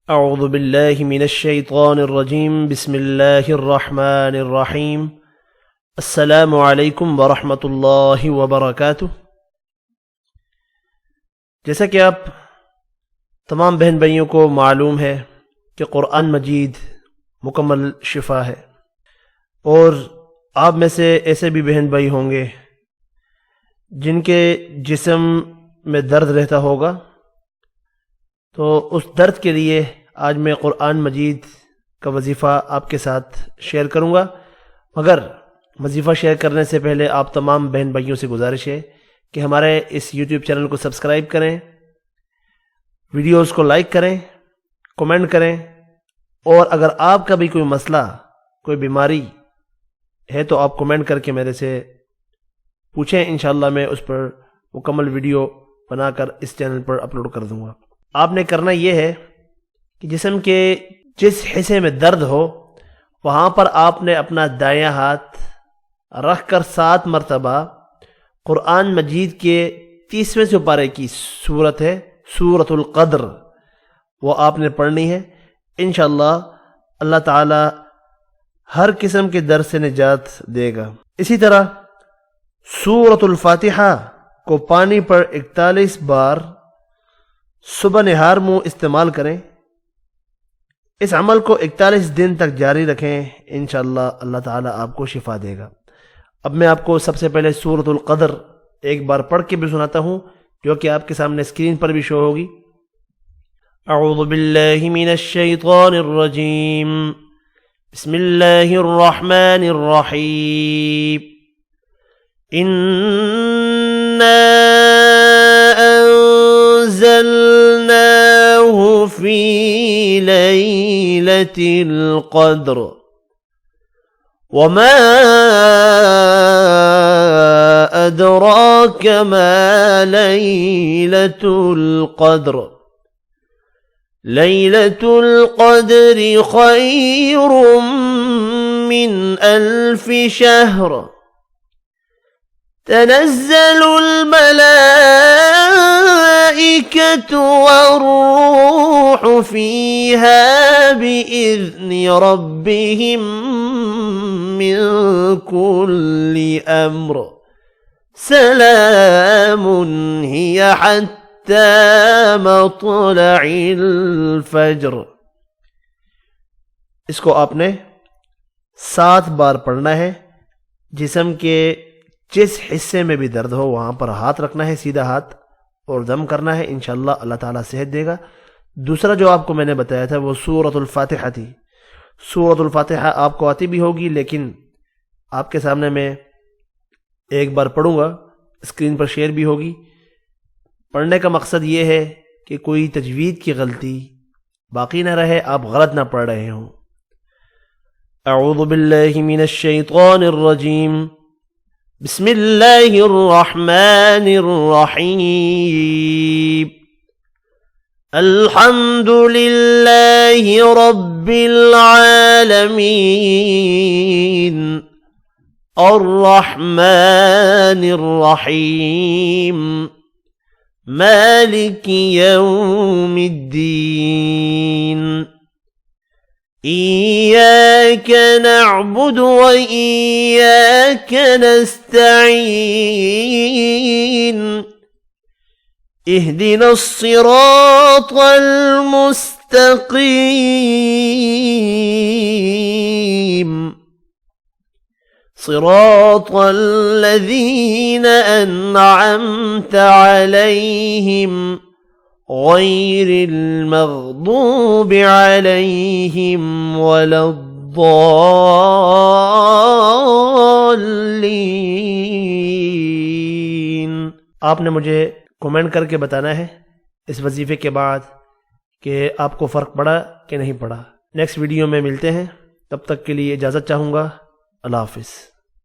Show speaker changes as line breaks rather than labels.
अऊज़ु बिल्लाहि मिनश्शैतानिर्रजीम बिस्मिल्लाहिर्रहमानिर्रहीम अस्सलामु अलैकुम वरहमतुल्लाहि वबरकातुह। जैसा कि आप तमाम बहन भाइयों को मालूम है कि कुरान मजीद मुकम्मल शिफा है, और आप में से ऐसे भी बहन भाई होंगे जिनके जिस्म में दर्द रहता होगा, तो उस दर्द के लिए आज मैं कुरान मजीद का वजीफ़ा आपके साथ शेयर करूंगा। मगर वजीफ़ा शेयर करने से पहले आप तमाम बहन भाइयों से गुजारिश है कि हमारे इस YouTube चैनल को सब्सक्राइब करें, वीडियोस को लाइक करें, कमेंट करें, और अगर आपका भी कोई मसला, कोई बीमारी है तो आप कमेंट करके मेरे से पूछें। इंशाल्लाह मैं उस पर मुकम्मल वीडियो बनाकर इस चैनल पर अपलोड कर दूंगा। आपने करना यह है कि जिस्म के जिस हिस्से में दर्द हो वहाँ पर आपने अपना दायां हाथ रख कर 7 मरतबा कुरान मजीद के 30वें सुपारे की सूरत है सूरतुल क़द्र, वो आपने पढ़नी है। इंशाअल्लाह अल्लाह ताला हर किस्म के दर्द से निजात देगा। इसी तरह सूरतुल फातिहा को पानी पर 41 बार सुबह निहार मुँह इस्तेमाल करें। इस अमल को 41 दिन तक जारी रखें, इंशाअल्लाह अल्लाह ताला आपको शिफा देगा। अब मैं आपको सबसे पहले सूरतुल क़द्र एक बार पढ़ के भी सुनाता हूँ, जो कि आपके सामने स्क्रीन पर भी शो होगी। अऊज़ु बिल्लाहि मिनश्शैतानिर्रजीम बिस्मिल्लाहिर्रहमानिर्रहीम इन्ना अंज़लनाहु फ़ी लैलतिल क़द्र वमा अदराक मा लैलतुल क़द्र लैलतुल क़द्रि ख़ैरुम मिन अल्फ़ि शहर तनज़्ज़लुल मलाइकतु वर्रूहु फ़ीहा बिइज़्नि रब्बिहिम मिन कुल्लि अम्र सलामुन हिया हत्ता मत्लइल फ़ज्र। इसको आपने 7 बार पढ़ना है। जिस्म के जिस हिस्से में भी दर्द हो वहाँ पर हाथ रखना है, सीधा हाथ, और दम करना है। इंशाअल्लाह अल्लाह ताला सेहत देगा। दूसरा जो आपको मैंने बताया था वो सूरतुल फातिहा थी। सूरतुल फातिहा आपको आती भी होगी, लेकिन आपके सामने मैं एक बार पढ़ूंगा, स्क्रीन पर शेयर भी होगी। पढ़ने का मकसद ये है कि कोई तजवीद की गलती बाकी ना रहे, आप गलत ना पढ़ रहे हों। अऊज़ु बिल्लाहि मिनश्शैतानिर्रजीम बिस्मिल्लाहिर्रहमानिर्रहीम अल्हम्दुलिल्लाहि रब्बिल आलमीन अर्रहमानिर्रहीम मालिकि यौमिद्दीन इय्याक नअबुदु व इय्याक नस्तईन इहदिनस सिरातल मुस्तकीम सिरातल लज़ीना अन्अमत अलैहिम गैरिल मग़दूबि अलैहिम वलद्दाल्लीन। आपने मुझे कमेंट करके बताना है इस वजीफे के बाद कि आपको फ़र्क पड़ा कि नहीं पड़ा। नेक्स्ट वीडियो में मिलते हैं, तब तक के लिए इजाज़त चाहूँगा। अल्लाह हाफ़िज़।